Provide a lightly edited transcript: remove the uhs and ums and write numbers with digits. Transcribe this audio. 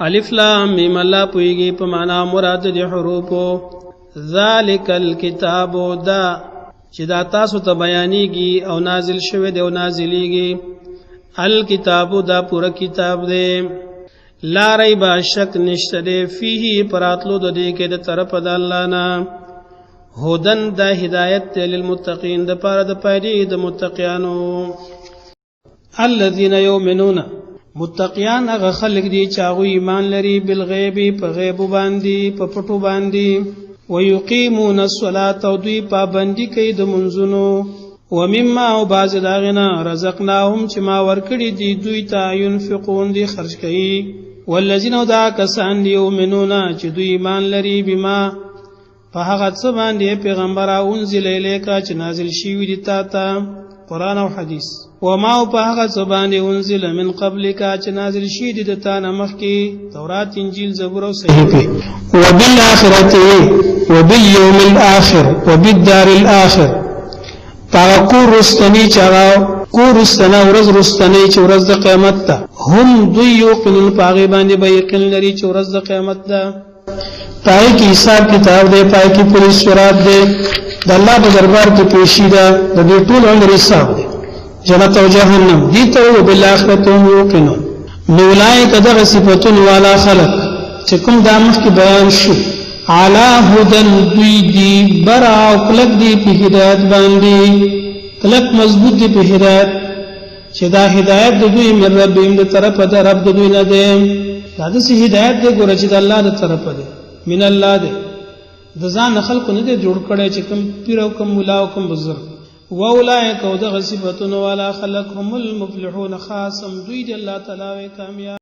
الف لام میم الله پویږي په معنا مراد دي حروفو ذالک الکتاب دا چې دا تاسو ته بیانېږي او نازل شوی دی او نازلېږي الکتاب دا پورا کتاب دی لا ریب شک نشته دی فيه پراتلو د دې کې د طرف د الله نه هدن دا هدایت للمتقین د پاره د پایدې د متقینانو الذين يؤمنون متقیان هغه خلق دي چې هغه ایمان لري بالغیب په غیب باندې په پټو باندې ويقيمون الصلاه او دوی پابندي کوي د منځونو ومما او باز داغنا رزقناهم چې ما ورکړي دي دوی ته ينفقون دي خرج کوي والذین دا کسان دي یؤمنون چې دوی ایمان لري بما په هغه څه باندې پیغمبر انزل الیکا چې نازل شوی دي تا ته قرآن او حدیث وما او په هغه څه باندې انزل من قبلک چې نازل شوی دي د تا نه مخکې تورات انجیل زبور او صحیفه وبالآخرة وباليوم الآخر وبالدار الآخر پاکور رستنی چاو کور رستنا ورځ رستنی چې ورځ د قیامت ته هم دوی یوقنون پاغي باندې به یقین لري چې ورځ د قیامت ده پای کې حساب کتاب دی پای کې پولیس شراب دی د الله په دربار کې پیشي ده د دې ټول عمر حساب دی جنت او جهنم دي ته او بالآخرت هم یوقنون مولای کده صفاتون والا خلق چې کوم د مخ کې بیان شو علا هدن دوی دی برا او کلک دی په هدایت باندې کلک مضبوط دی په هدایت چې دا هدایت د دوی من ربهم د طرف د رب د دوی نه دی دا د هدایت دی ګور چې د الله د طرف دی من الله دی د ځان خلق نه دی جوړ کړي چې کوم پیر او کوم مولا او کوم بزرگ واولائک او د صفاتون والا خلق هم المفلحون خاصم دوی دی الله تعالی کامیاب